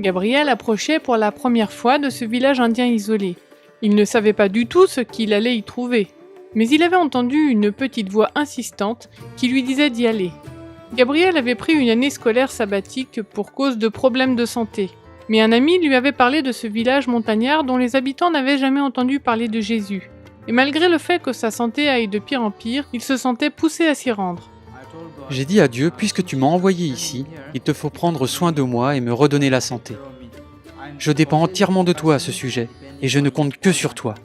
Gabriel approchait pour la première fois de ce village indien isolé. Il ne savait pas du tout ce qu'il allait y trouver. Mais il avait entendu une petite voix insistante qui lui disait d'y aller. Gabriel avait pris une année scolaire sabbatique pour cause de problèmes de santé. Mais un ami lui avait parlé de ce village montagnard dont les habitants n'avaient jamais entendu parler de Jésus. Et malgré le fait que sa santé aille de pire en pire, il se sentait poussé à s'y rendre. J'ai dit à Dieu, puisque tu m'as envoyé ici, il te faut prendre soin de moi et me redonner la santé. Je dépends entièrement de toi à ce sujet, et je ne compte que sur toi.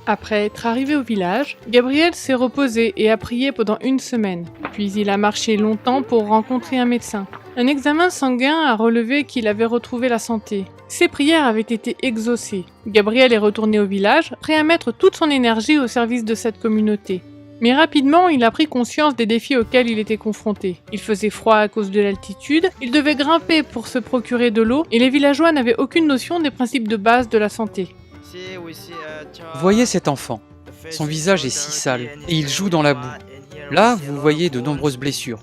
Après être arrivé au village, Gabriel s'est reposé et a prié pendant 1 semaine. Puis il a marché longtemps pour rencontrer un médecin. Un examen sanguin a relevé qu'il avait retrouvé la santé. Ses prières avaient été exaucées. Gabriel est retourné au village, prêt à mettre toute son énergie au service de cette communauté. Mais rapidement, il a pris conscience des défis auxquels il était confronté. Il faisait froid à cause de l'altitude, il devait grimper pour se procurer de l'eau, et les villageois n'avaient aucune notion des principes de base de la santé. Voyez cet enfant. Son visage est si sale, et il joue dans la boue. Là, vous voyez de nombreuses blessures.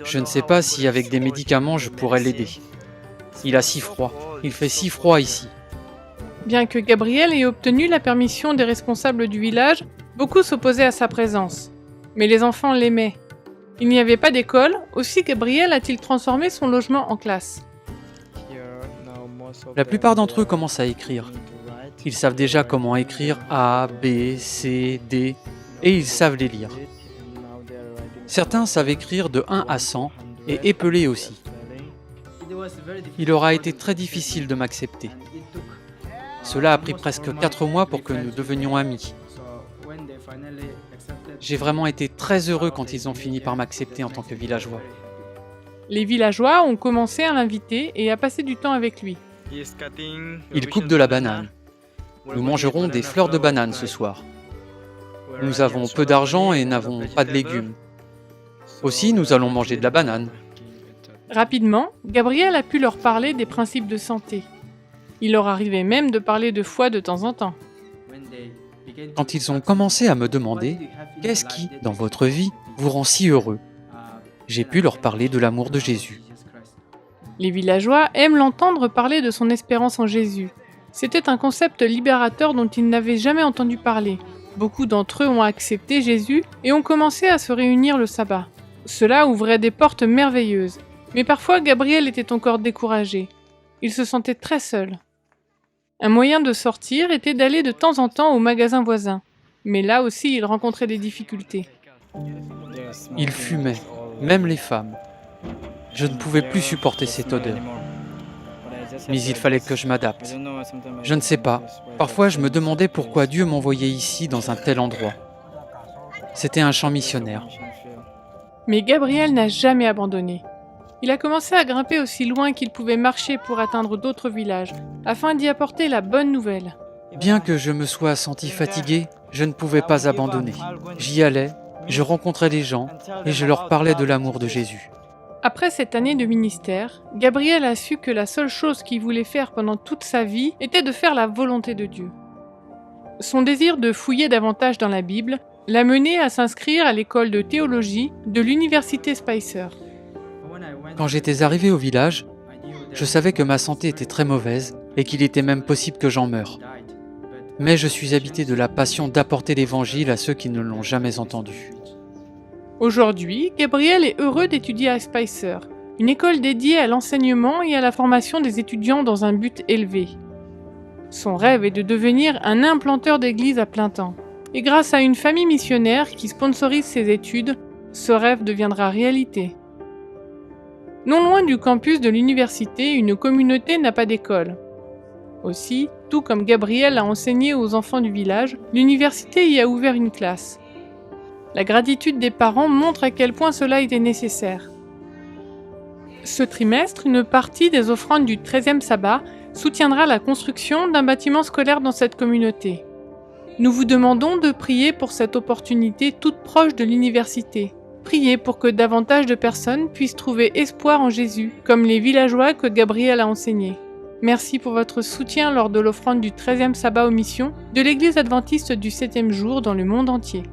Je ne sais pas si avec des médicaments je pourrais l'aider. Il a si froid. Il fait si froid ici. Bien que Gabriel ait obtenu la permission des responsables du village, beaucoup s'opposaient à sa présence. Mais les enfants l'aimaient. Il n'y avait pas d'école, aussi Gabriel a-t-il transformé son logement en classe. La plupart d'entre eux commencent à écrire. Ils savent déjà comment écrire A, B, C, D, et ils savent les lire. Certains savent écrire de 1 à 100 et épeler aussi. Il aura été très difficile de m'accepter. Cela a pris presque 4 mois pour que nous devenions amis. J'ai vraiment été très heureux quand ils ont fini par m'accepter en tant que villageois. Les villageois ont commencé à l'inviter et à passer du temps avec lui. Il coupe de la banane. Nous mangerons des fleurs de banane ce soir. Nous avons peu d'argent et n'avons pas de légumes. Aussi, nous allons manger de la banane. Rapidement, Gabriel a pu leur parler des principes de santé. Il leur arrivait même de parler de foi de temps en temps. Quand ils ont commencé à me demander « Qu'est-ce qui, dans votre vie, vous rend si heureux ?» j'ai pu leur parler de l'amour de Jésus. Les villageois aiment l'entendre parler de son espérance en Jésus. C'était un concept libérateur dont ils n'avaient jamais entendu parler. Beaucoup d'entre eux ont accepté Jésus et ont commencé à se réunir le sabbat. Cela ouvrait des portes merveilleuses. Mais parfois, Gabriel était encore découragé. Il se sentait très seul. Un moyen de sortir était d'aller de temps en temps au magasin voisin. Mais là aussi, il rencontrait des difficultés. Ils fumaient, même les femmes. Je ne pouvais plus supporter cette odeur. Mais il fallait que je m'adapte. Je ne sais pas. Parfois, je me demandais pourquoi Dieu m'envoyait ici, dans un tel endroit. C'était un champ missionnaire. Mais Gabriel n'a jamais abandonné. Il a commencé à grimper aussi loin qu'il pouvait marcher pour atteindre d'autres villages, afin d'y apporter la bonne nouvelle. Bien que je me sois senti fatigué, je ne pouvais pas abandonner. J'y allais, je rencontrais des gens et je leur parlais de l'amour de Jésus. Après cette année de ministère, Gabriel a su que la seule chose qu'il voulait faire pendant toute sa vie était de faire la volonté de Dieu. Son désir de fouiller davantage dans la Bible l'a mené à s'inscrire à l'école de théologie de l'université Spicer. Quand j'étais arrivé au village, je savais que ma santé était très mauvaise et qu'il était même possible que j'en meure. Mais je suis habité de la passion d'apporter l'évangile à ceux qui ne l'ont jamais entendu. Aujourd'hui, Gabriel est heureux d'étudier à Spicer, une école dédiée à l'enseignement et à la formation des étudiants dans un but élevé. Son rêve est de devenir un implanteur d'église à plein temps. Et grâce à une famille missionnaire qui sponsorise ses études, ce rêve deviendra réalité. Non loin du campus de l'université, une communauté n'a pas d'école. Aussi, tout comme Gabriel a enseigné aux enfants du village, l'université y a ouvert une classe. La gratitude des parents montre à quel point cela était nécessaire. Ce trimestre, une partie des offrandes du 13e sabbat soutiendra la construction d'un bâtiment scolaire dans cette communauté. Nous vous demandons de prier pour cette opportunité toute proche de l'université. Priez pour que davantage de personnes puissent trouver espoir en Jésus, comme les villageois que Gabriel a enseignés. Merci pour votre soutien lors de l'offrande du 13e sabbat aux missions de l'Église adventiste du 7e jour dans le monde entier.